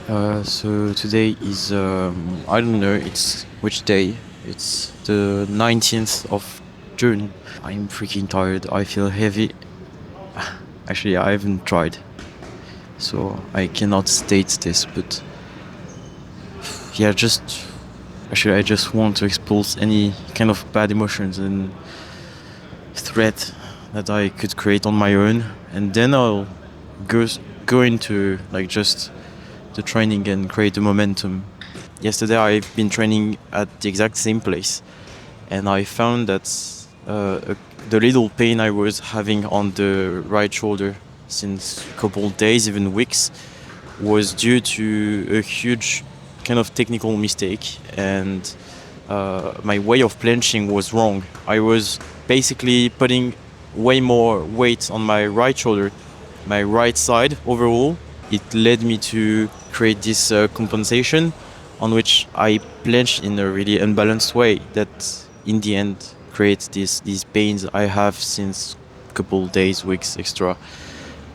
So today is I don't know it's which day. It's the 19th of June. I'm freaking tired. I feel heavy. Actually, I haven't tried, so I cannot state this. But yeah, I just want to expose any kind of bad emotions and threat that I could create on my own, and then I'll go go into like just the training and create a momentum. Yesterday I've been training at the exact same place, and I found that the little pain I was having on the right shoulder since a couple days, even weeks, was due to a huge kind of technical mistake, and my way of planching was wrong. I was basically putting way more weight on my right shoulder, my right side overall. It led me to create this compensation on which I planche in a really unbalanced way that in the end creates these pains I have since a couple days, weeks extra.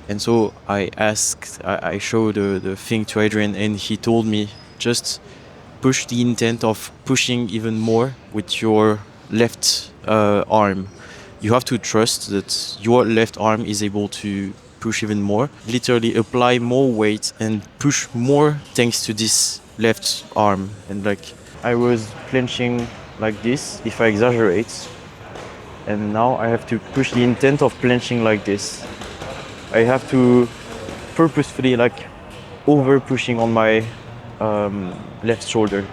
And so I showed the thing to Adrian, and he told me just push the intent of pushing even more with your left arm. You have to trust that your left arm is able to push even more. Literally apply more weight and push more thanks to this left arm. And like I was clenching like this, if I exaggerate, and now I have to push the intent of clenching like this. I have to purposefully like over pushing on my left shoulder,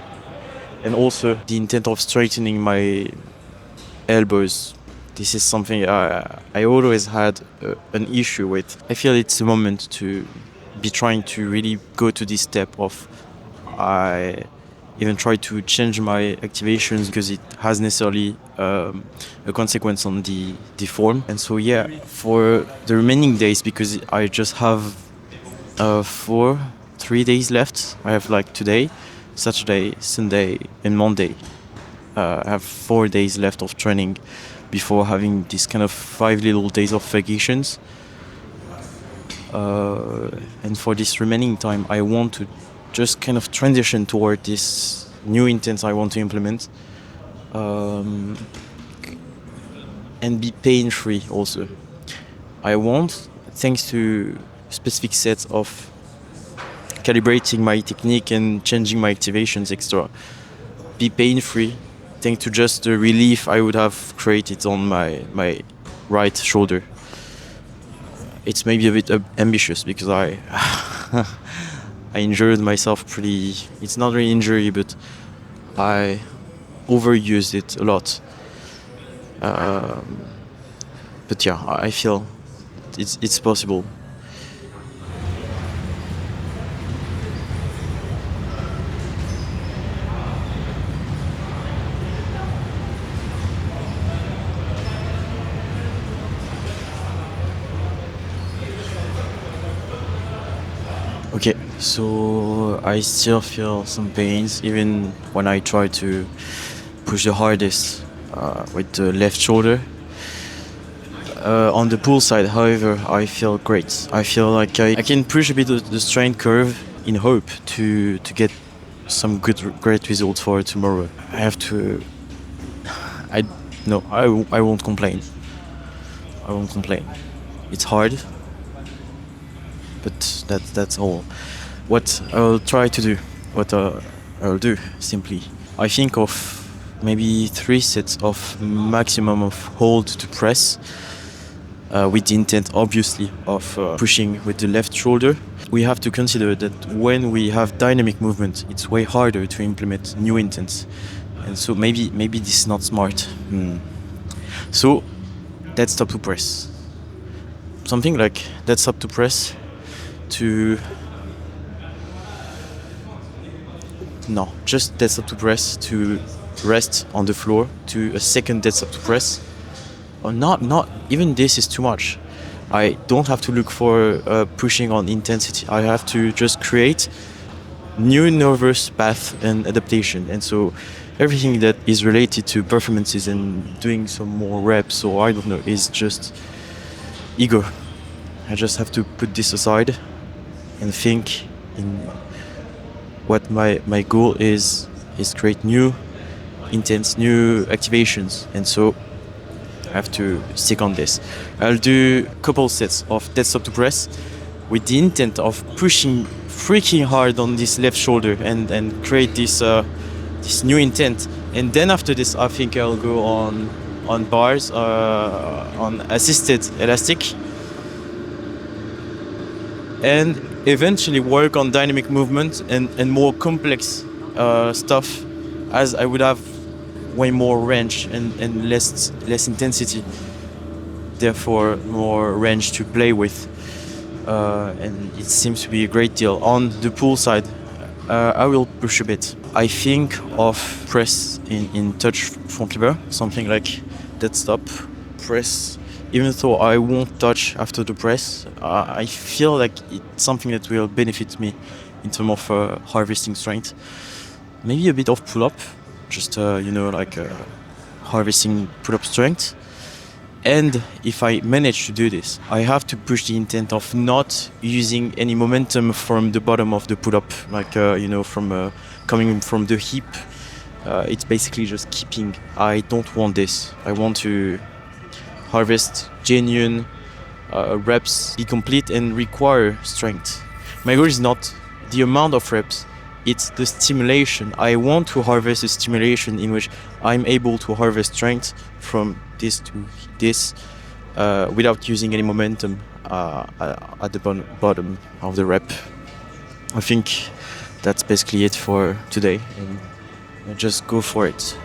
and also the intent of straightening my elbows. This is something I always had an issue with. I feel it's a moment to be trying to really go to this step of I even try to change my activations because it has necessarily a consequence on the form. And so yeah, for the remaining days, because I just have 3 days left. I have like today, Saturday, Sunday, and Monday. I have 4 days left of training before having this kind of 5 little days of vacations. And for this remaining time, I want to just kind of transition toward this new intent I want to implement, and be pain-free also. I want, thanks to specific sets of calibrating my technique and changing my activations extra, be pain-free thanks to just the relief I would have created on my right shoulder. It's maybe a bit ambitious because I I injured myself pretty. It's not really injury, but I overused it a lot. But yeah, I feel it's possible. Okay, so I still feel some pains even when I try to push the hardest with the left shoulder. On the pull side, however, I feel great. I feel like I can push a bit of the strength curve in hope to get some great results for tomorrow. I have to. I no, I won't complain. I won't complain. It's hard, but that's all. What I'll try to do, what I'll do simply, I think of maybe 3 sets of maximum of hold to press, with the intent obviously of pushing with the left shoulder. We have to consider that when we have dynamic movement, it's way harder to implement new intents, and so maybe this is not smart. So that's stop to press. Something like that's up to press to no, just that's up to press to rest on the floor to a second that's up to press. Or not even this is too much. I don't have to look for pushing on intensity. I have to just create new nervous path and adaptation. And so everything that is related to performances and doing some more reps or I don't know is just ego. I just have to put this aside and think in what my goal is create new intense new activations, and so I have to stick on this. I'll do a couple sets of dead stop to press with the intent of pushing freaking hard on this left shoulder and create this new intent. And then after this, I think I'll go on bars, on assisted elastic, and eventually work on dynamic movement and more complex stuff, as I would have way more range and less intensity, therefore more range to play with, and it seems to be a great deal. On the pull side, I will push a bit. I think of press in touch front lever, something like dead stop press. Even though I won't touch after the press, I feel like it's something that will benefit me in terms of harvesting strength. Maybe a bit of pull-up, just harvesting pull-up strength. And if I manage to do this, I have to push the intent of not using any momentum from the bottom of the pull-up, from coming from the hip. It's basically just keeping. I don't want this. I want to harvest genuine reps, be complete and require strength. My goal is not the amount of reps, it's the stimulation. I want to harvest a stimulation in which I'm able to harvest strength from this to this without using any momentum at the bottom of the rep. I think that's basically it for today, and I just go for it.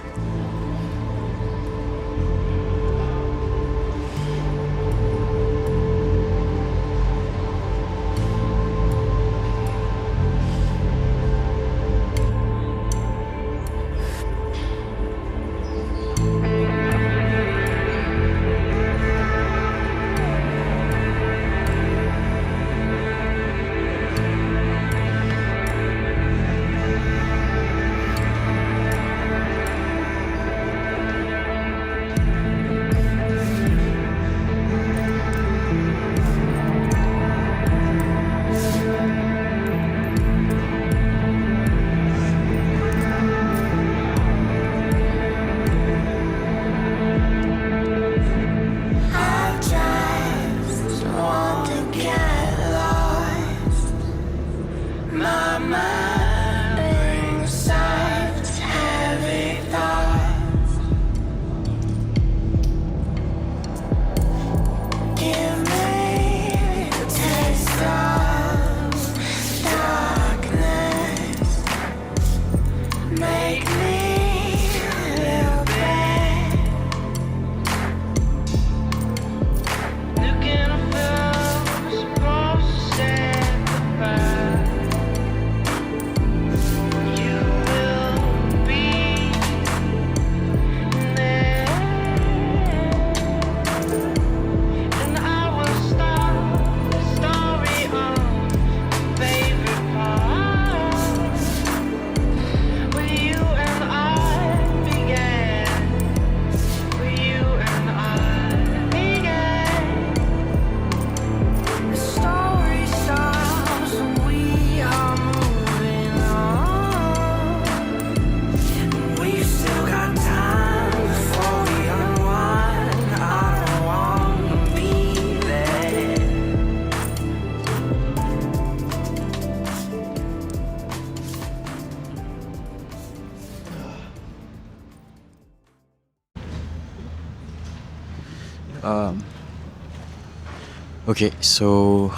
Okay, so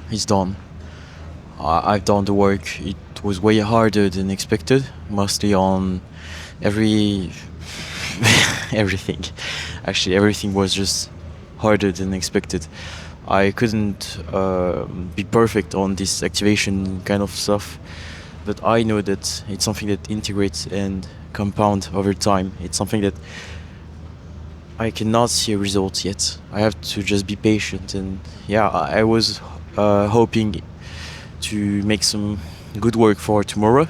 it's done. I've done the work. It was way harder than expected, mostly on everything. Actually, everything was just harder than expected. I couldn't be perfect on this activation kind of stuff, but I know that it's something that integrates and compound over time. It's something that I cannot see a result yet. I have to just be patient, and yeah, I was hoping to make some good work for tomorrow.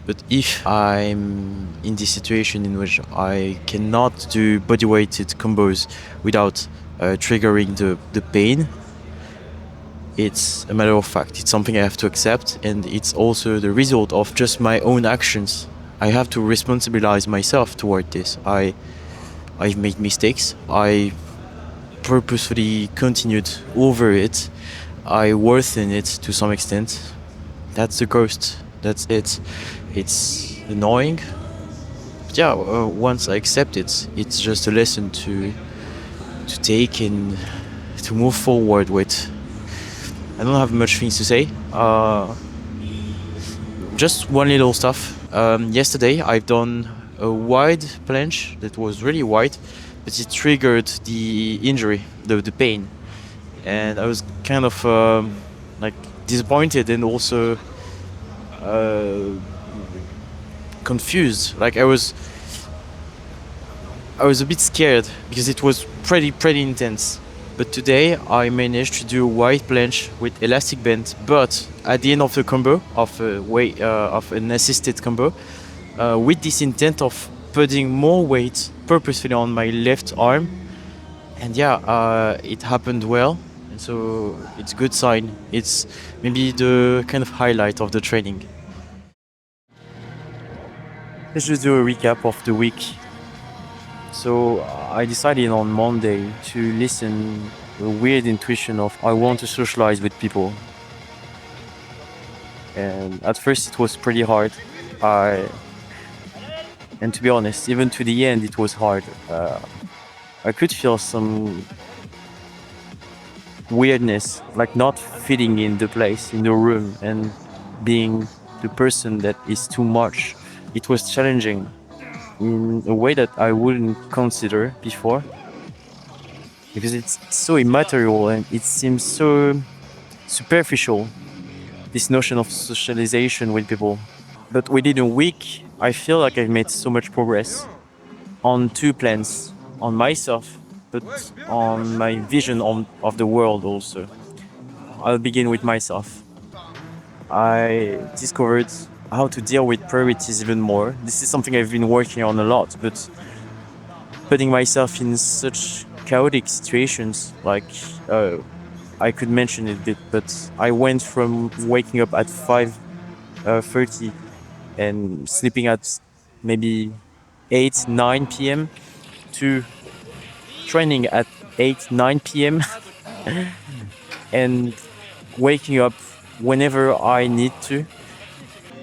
But if I'm in this situation in which I cannot do bodyweighted combos without triggering the pain, It's a matter of fact. It's something I have to accept, and it's also the result of just my own actions. I have to responsibilize myself toward this. I've made mistakes. I purposefully continued over it. I worsen it to some extent. That's the ghost. That's it. It's annoying. But yeah, once I accept it, it's just a lesson to take and to move forward with. I don't have much things to say. Just one little stuff. Yesterday I've done a wide planche that was really wide, but it triggered the injury, the pain, and I was kind of like disappointed and also uh, confused. Like I was a bit scared because it was pretty intense. But today I managed to do a wide planche with elastic band. But at the end of the combo, of an assisted combo, with this intent of putting more weight purposefully on my left arm, and yeah, it happened well. And so it's a good sign. It's maybe the kind of highlight of the training. Let's just do a recap of the week. So I decided on Monday to listen a weird intuition of I want to socialize with people. And at first it was pretty hard. I and to be honest, even to the end it was hard. I could feel some weirdness, like not fitting in the place, in the room, and being the person that is too much. It was challenging in a way that I wouldn't consider before because it's so immaterial and it seems so superficial, this notion of socialization with people. But within a week, I feel like I've made so much progress on two plans, on myself, but on my vision of the world also. I'll begin with myself. I discovered how to deal with priorities even more. This is something I've been working on a lot, but putting myself in such chaotic situations, like I could mention it, but I went from waking up at 5:30 and sleeping at maybe 8, 9 p.m. to training at 8, 9 p.m. and waking up whenever I need to.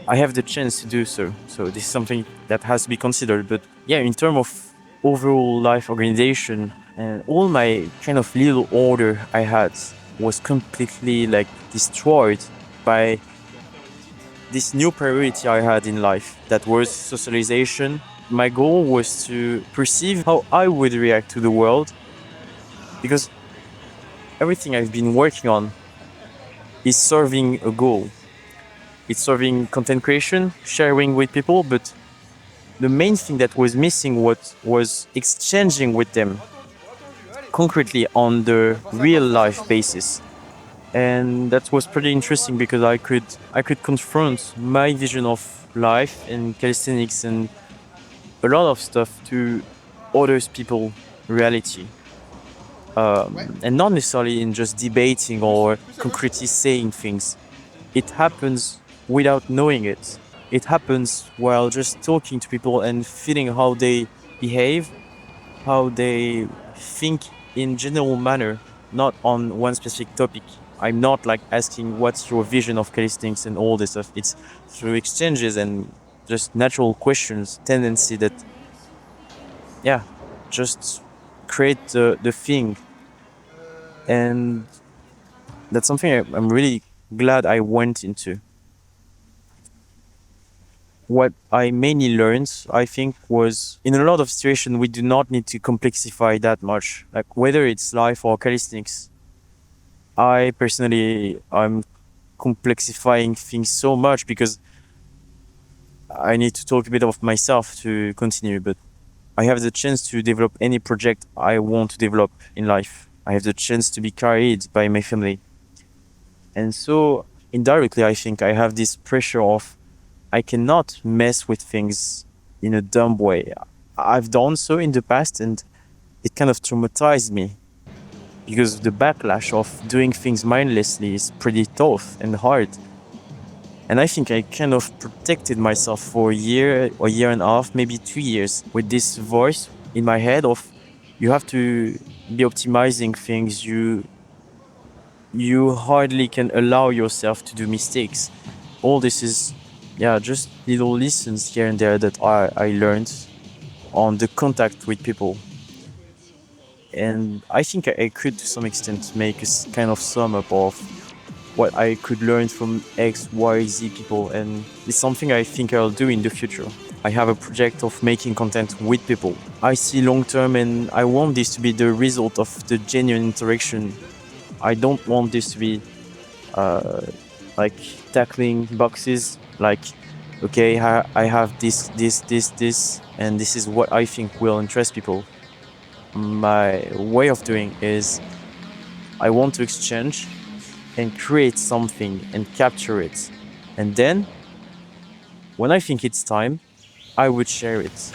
I have the chance to do so. So this is something that has to be considered. But yeah, in terms of overall life organization and all my kind of little order I had was completely like destroyed by this new priority I had in life that was socialization. My goal was to perceive how I would react to the world because everything I've been working on is serving a goal. It's serving content creation, sharing with people, but the main thing that was missing was exchanging with them concretely on the real life basis. And that was pretty interesting because I could confront my vision of life and calisthenics and a lot of stuff to others people reality, and not necessarily in just debating or concretely saying things. It happens without knowing it. It happens while just talking to people and feeling how they behave, how they think in general manner, not on one specific topic. I'm not like asking what's your vision of calisthenics and all this stuff. It's through exchanges and just natural questions, tendency that, yeah, just create the thing. And that's something I'm really glad I went into. What I mainly learned, I think, was in a lot of situations we do not need to complexify that much. Like whether it's life or calisthenics, I personally I'm complexifying things so much because I need to talk a bit of myself to continue. But I have the chance to develop any project I want to develop in life. I have the chance to be carried by my family, and so indirectly, I think I have this pressure of I cannot mess with things in a dumb way. I've done so in the past and it kind of traumatized me. because the backlash of doing things mindlessly is pretty tough and hard. And I think I kind of protected myself for a year or year and a half, maybe 2 years, with this voice in my head of you have to be optimizing things. You hardly can allow yourself to do mistakes. All this is, yeah, just little lessons here and there that I learned on the contact with people. And I think I could, to some extent, make a kind of sum up of what I could learn from X, Y, Z people. And it's something I think I'll do in the future. I have a project of making content with people. I see long term and I want this to be the result of the genuine interaction. I don't want this to be like tackling boxes like, okay, I have this, and this is what I think will interest people. My way of doing is I want to exchange and create something and capture it. And then, when I think it's time, I would share it.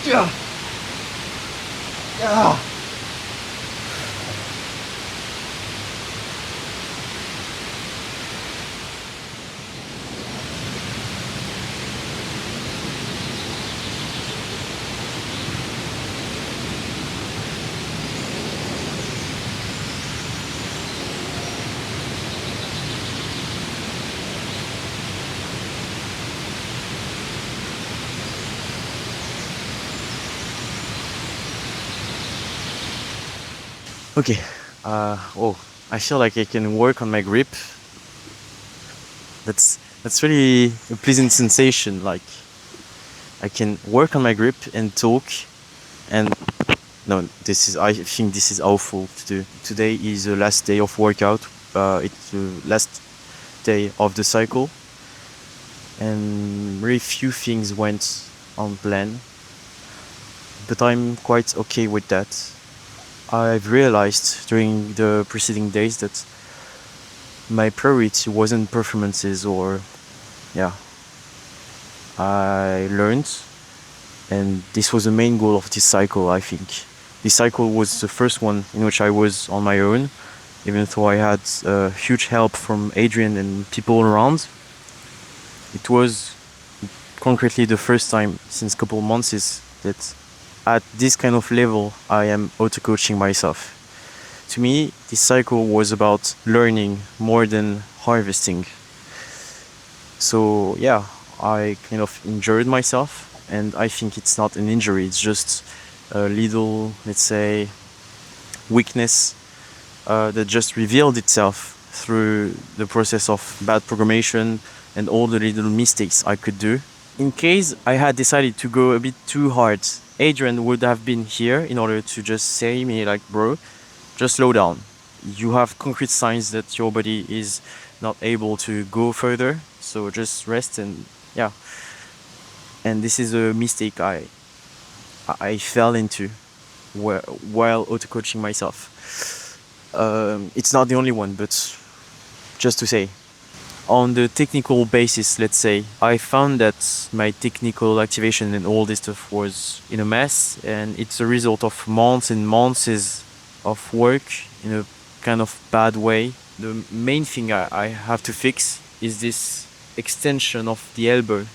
Yeah. Yeah. Okay. Oh, I feel like I can work on my grip. That's really a pleasant sensation. Like I can work on my grip and talk. And no, this is. I think this is awful to do. Today is the last day of workout. It's the last day of the cycle, and very few things went on plan. But I'm quite okay with that. I've realized during the preceding days that my priority wasn't performances or yeah. I learned, and this was the main goal of this cycle, I think. This cycle was the first one in which I was on my own, even though I had huge help from Adrian and people around. It was concretely the first time since a couple of months is that at this kind of level I am auto-coaching myself. To me, this cycle was about learning more than harvesting. So yeah, I kind of injured myself, and I think it's not an injury, it's just a little, let's say, weakness that just revealed itself through the process of bad programmation and all the little mistakes I could do. In case I had decided to go a bit too hard, Adrian would have been here in order to just say me like, bro, just slow down. You have concrete signs that your body is not able to go further, so just rest. And yeah, and this is a mistake I fell into while auto coaching myself. It's not the only one, but just to say, on the technical basis, let's say, I found that my technical activation and all this stuff was in a mess, and it's a result of months and months of work in a kind of bad way. The main thing I have to fix is this extension of the elbow.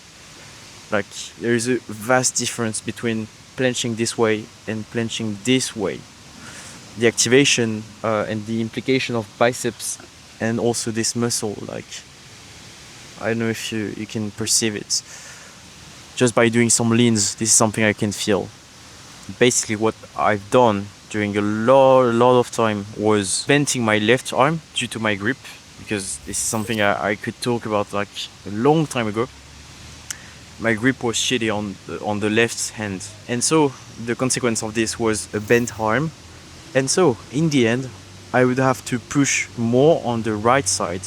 Like, there is a vast difference between planching this way and planching this way. The activation and the implication of biceps and also this muscle, like, I don't know if you can perceive it. Just by doing some leans, this is something I can feel. Basically, what I've done during a lot of time was bending my left arm due to my grip, because this is something I could talk about like a long time ago. My grip was shitty on the left hand, and so the consequence of this was a bent arm. And so in the end, I would have to push more on the right side,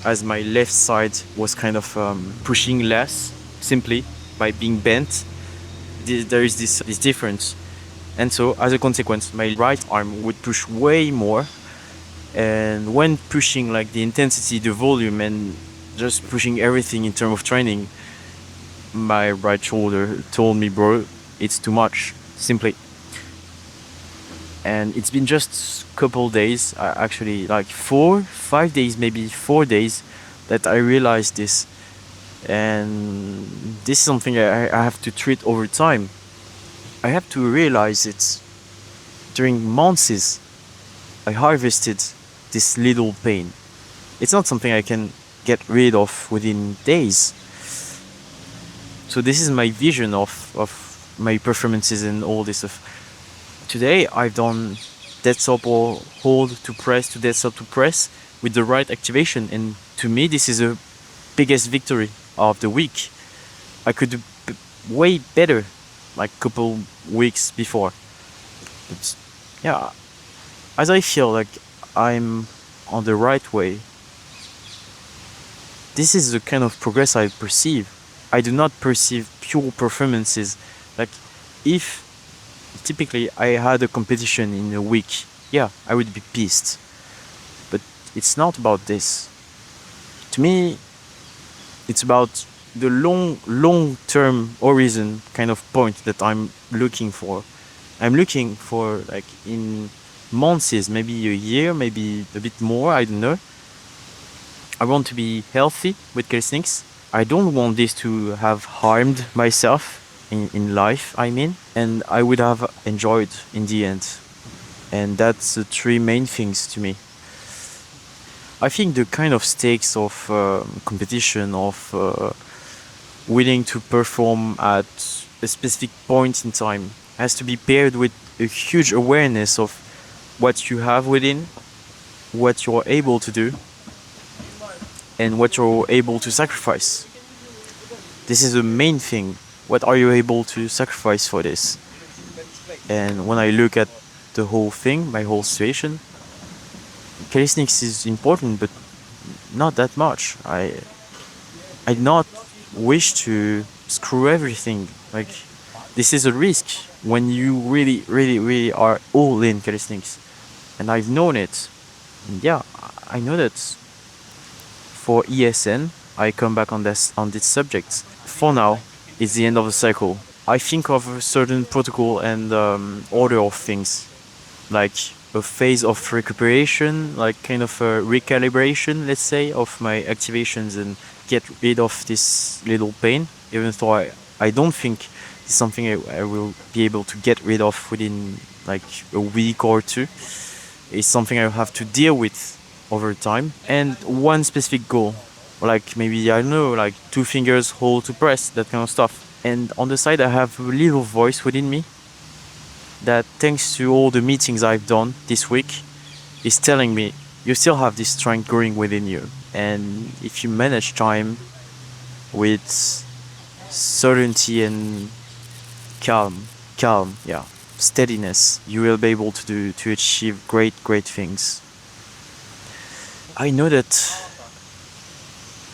as my left side was kind of pushing less simply by being bent. There is this difference, and so as a consequence my right arm would push way more, and when pushing like the intensity, the volume, and just pushing everything in terms of training, my right shoulder told me, bro, it's too much, simply. And it's been just a couple days, actually like 4-5 days, maybe 4 days, that I realized this. And this is something I have to treat over time. I have to realize it during months. I harvested this little pain. It's not something I can get rid of within days. So this is my vision of my performances and all this stuff. Today I've done dead stop or hold to press to dead stop to press with the right activation, and to me this is a biggest victory of the week. I could do way better like a couple weeks before. But yeah, as I feel like I'm on the right way, this is the kind of progress I perceive. I do not perceive pure performances. Like, if typically I had a competition in a week, yeah, I would be pissed. But it's not about this. To me, it's about the long term horizon kind of point that I'm looking for. I'm looking for like in months, maybe a year, maybe a bit more, I don't know. I want to be healthy with calisthenics. I don't want this to have harmed myself in life, I mean, and I would have enjoyed in the end. And that's the three main things to me. I think the kind of stakes of competition, of willing to perform at a specific point in time, has to be paired with a huge awareness of what you have within, what you're able to do, and what you're able to sacrifice. This is the main thing. What are you able to sacrifice for this? And when I look at the whole thing, my whole situation, calisthenics is important, but not that much. I not wish to screw everything. Like, this is a risk when you really are all in calisthenics. And I've known it. And yeah, I know that for ESN, I come back on this subject. For now, it's the end of the cycle. I think of a certain protocol and order of things, like a phase of recuperation, like kind of a recalibration, let's say, of my activations and get rid of this little pain, even though I don't think it's something I will be able to get rid of within like a week or two. It's something I'll have to deal with over time. And one specific goal, like maybe, I don't know, like 2 fingers hold to press, that kind of stuff. And on the side, I have a little voice within me that, thanks to all the meetings I've done this week, is telling me you still have this strength growing within you. And if you manage time with certainty and calm, yeah, steadiness, you will be able to achieve great things. I know that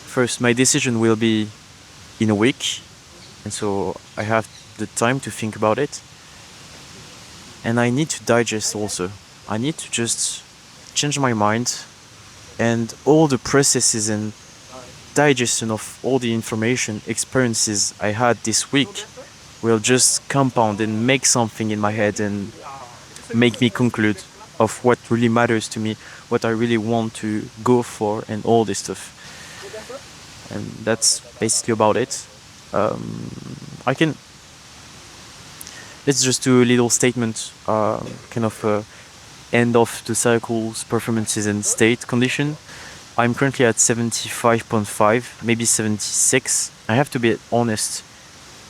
first my decision will be in a week, and so I have the time to think about it. And I need to digest also. I need to just change my mind, and all the processes and digestion of all the information, experiences I had this week will just compound and make something in my head and make me conclude of what really matters to me, what I really want to go for, and all this stuff. And that's basically about it. I can. Let's just do a little statement, kind of end of the cycle's performances and state condition. I'm currently at 75.5, maybe 76. I have to be honest.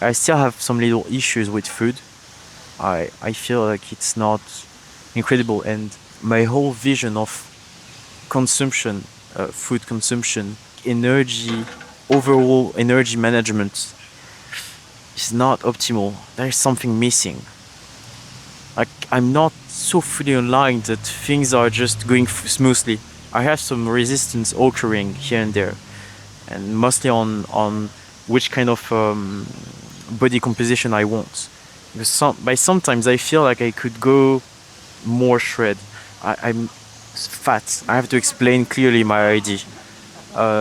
I still have some little issues with food. I feel like it's not incredible, and my whole vision of consumption, food consumption, energy, overall energy management is not optimal. There's something missing. Like, I'm not so fully aligned that things are just going smoothly. I have some resistance occurring here and there, and mostly on which kind of body composition I want. Because by sometimes I feel like I could go more shred. I'm fat. I have to explain clearly my idea.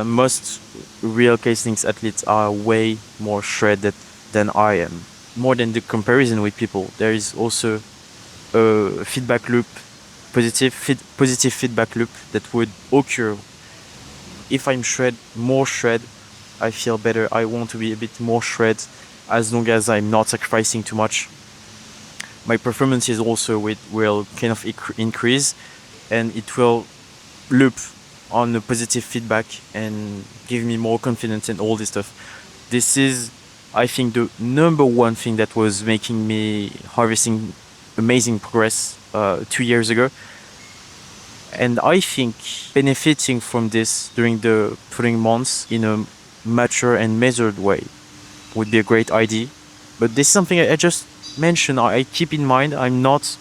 Most real calisthenics athletes are way more shredded than I am. More than the comparison with people, there is also a feedback loop, positive feedback loop that would occur. If I'm more shred, I feel better. I want to be a bit more shred, as long as I'm not sacrificing too much. My performances also will kind of increase, and it will loop on the positive feedback and give me more confidence and all this stuff. This is, I think, the number one thing that was making me harvesting amazing progress 2 years ago. And I think benefiting from this during the following months in a mature and measured way would be a great idea. But this is something I just mentioned. I keep in mind. I'm not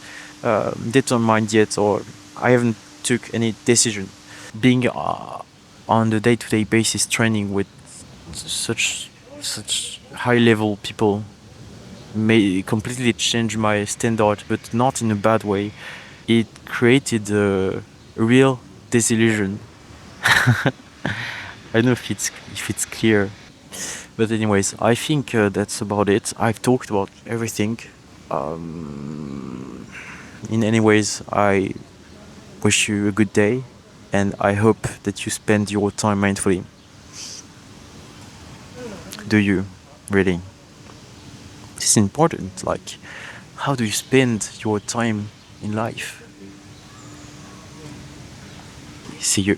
determined yet, or I haven't took any decision. Being on the day-to-day basis training with such high level people may completely change my standard, but not in a bad way. It created a real disillusion. I don't know if it's clear. But anyways, I think that's about it. I've talked about everything. In any ways, I wish you a good day, and I hope that you spend your time mindfully. Do you really? This is important. Like, how do you spend your time in life? See you.